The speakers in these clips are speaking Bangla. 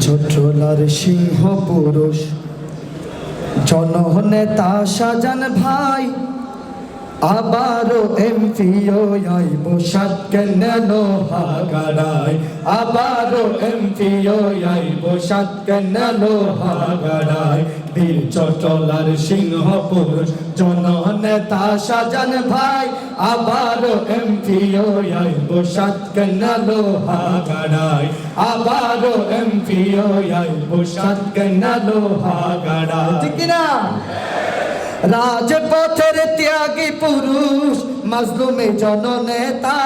চট্টলার সিংহ পুরুষ জননেতা শাহজাহান ভাই আবারও এমপিও আইব সাতকানা লোহাগাড়ায় আবারও এমপিও আইব সাতকানা লোহাগাড়ায় বীর চট্টলার সিংহ পুরুষ জননেতা শাহজাহান ভাই আবারও এমপিও আইব সাতকানা লোহাগাড়ায় আবারও এমপিও আইব সাতকানা লোহাগাড়ায় ঠিক না রাজপথের ত্যাগী পুরুষ মাজলুমে জননেতা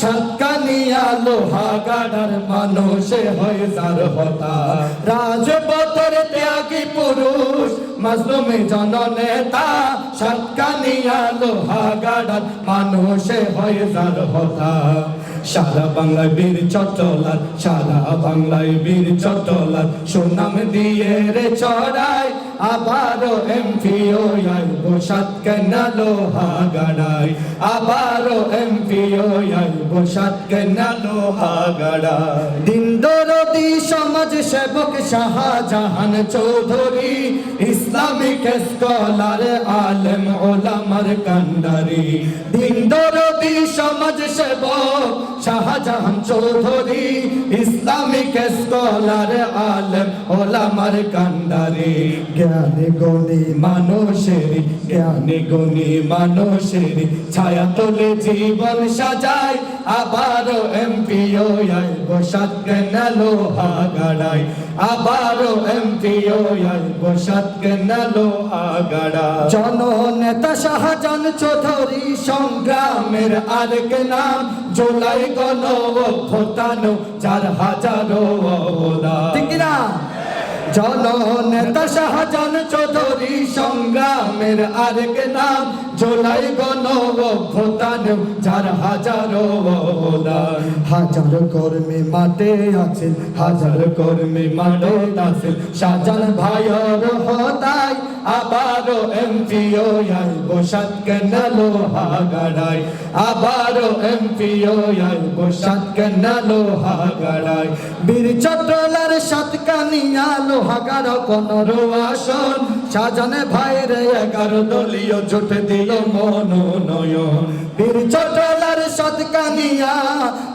সাতকানিয়া লোহাগাড়ার মানুষে হয় যার হতা রাজপথের ত্যাগী পুরুষ মাজলুমে জননেতা সাতকানিয়া লোহাগাড়ার মানুষে হয় যার হতা সারা বাংলায় বীর চট্টলার সারা বাংলায় বীর চট্টলার সুনাম দিয়ে রে চড়াই আবারও এমপিও আইব সাতকানা লোহাগাড়ায় আবারও এমপিও আইব সাতকানা লোহাগাড়ায় দিন দরদি সমাজ সেবক শাহজাহান চৌধুরী ইসলামিক স্কলার আলেম ওলামার কান্ডারি দিন দরদি সমাজ সেবক শাহজাহান চৌধুরী ইসলামিক স্কলার আলেম ওলামার কান্ডারি জ্ঞানী গুণী মানুষের জ্ঞানী গুণী মানুষের ছায়া তোলে জীবন সাজায় আবারও এমপিও আইব সাতকানা লোহাগাড়ায় আবারও এমপিও আইব সাতকানা লোহাগাড়ায় জননেতা শাহজাহান চৌধুরী সংগ্রামের আরেক নাম জুলাই গণ অভ্যুত্থান যার হাজারো অবদান ঠিক না জননেতা শাহজাহান চৌধুরী সংগ্রামের আরেক নাম জুলাই গণ অভ্যুত্থান যার হাজারো অবদান হাজার কর্মী মাঠে আছেন হাজার কর্মী মাঠে আছেন শাহজাহান ভাইয়ের হতায় আবারও এমপিও আইব সাতকানা লোহাগাড়ায় আবারও এমপিও আইব সাতকানা লোহাগাড়ায় বীর চট্টলার সাতকানিয়া লোহাগাড়া 15 আসন শাহজাহান ভাইয়ের 11 দলীয় জোট দিল মনোনয়ন বীর চট্টলার সাতকানিয়া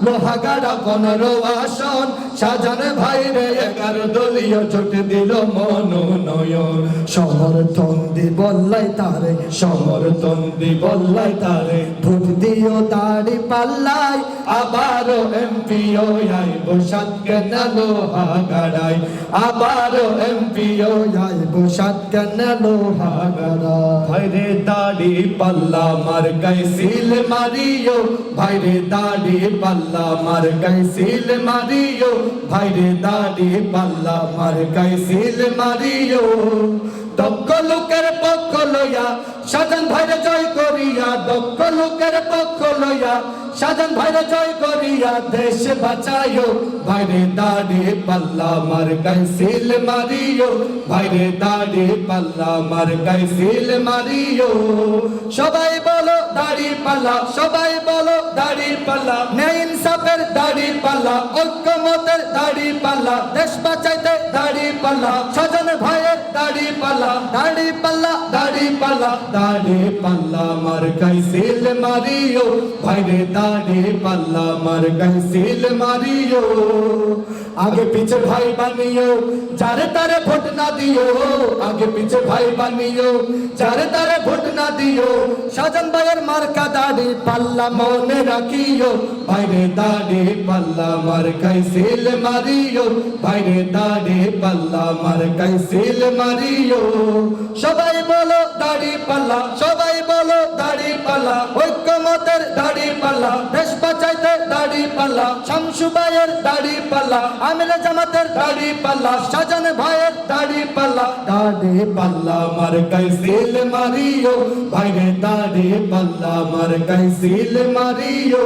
লোহাগাড়া 15 আসন শাহজাহান ভাইয়ের 11 দলীয় জোট দিল মনোনয়ন সমর্থন দিবল্লাই তারে সমর্থন দিবল্লাই তারে ভোট দিও দাড়ি পাল্লায় আবারও এমপিও আইব সাতকানা লোহাগাড়ায় আবারও এমপিও আইব সাতকানা লোহাগাড়ায় ভাইরে দাড়ি পাল্লা মার গাইছিল মারিও ভাইরে দাড়ি পাল্লা মার গাইছিল মারিও ভাইরে দাড়ি পাল্লা মার গাইছিল মারিও দক্ষ লোকের পক্ষ লইয়া শাহজাহান ভাইরে জয় করিয়া দক্ষ লোকের পক্ষ লইয়া শাহজাহান ভাইরে জয় করিয়া দেশ বাঁচাইও ভাইরে দাড়ি পাল্লা মার গাইছিল মারিও ভাইরে দাড়ি পাল্লা মার গাইছিল মারিও সবাই বলো দাড়ি পাল্লা সবাই বলো দাড়ি পাল্লা ন্যায় ইনসাফের দাড়ি পাল্লা ঐক্যমতের দাড়ি পাল্লা দেশ বাঁচাইতে দাড়ি পাল্লা শাহজাহান ভাইয়ের দাড়ি পাল্লা দাড়ি পাল্লা দাড়ি পাল্লা দাড়ি পাল্লা মার গাইছিল মারিও ভাইরে দাড়ি পাল্লা মার গাইছিল মারিও আগে পিছে ভাই বানিও যারে তারে ভোট না দিও আগে পিছে ভাই বানিও যারে তারে ভোট না দিও শাহজাহান ভাইয়ের মার্কা দাড়ি পাল্লা মনে রাখিও ভাইরে দাড়ি পাল্লা মার গাইছিল মারিও ভাইরে দাড়ি পাল্লা মার গাইছিল মারিও সবাই বলো দাড়ি পাল্লা সবাই বলো দাড়ি পাল্লা ঐক্যমতের দাড়ি পাল্লা দেশ বাঁচাইতে দাড়ি পাল্লা শামসু ভাইয়ের দাড়ি পাল্লা আমির জামাতের দাড়ি পাল্লা শাহজাহান ভাইয়ের দাড়ি পাল্লা মার গাইছিল মারিও ভাইরে দাড়ি পাল্লা মার গাইছিল মারিও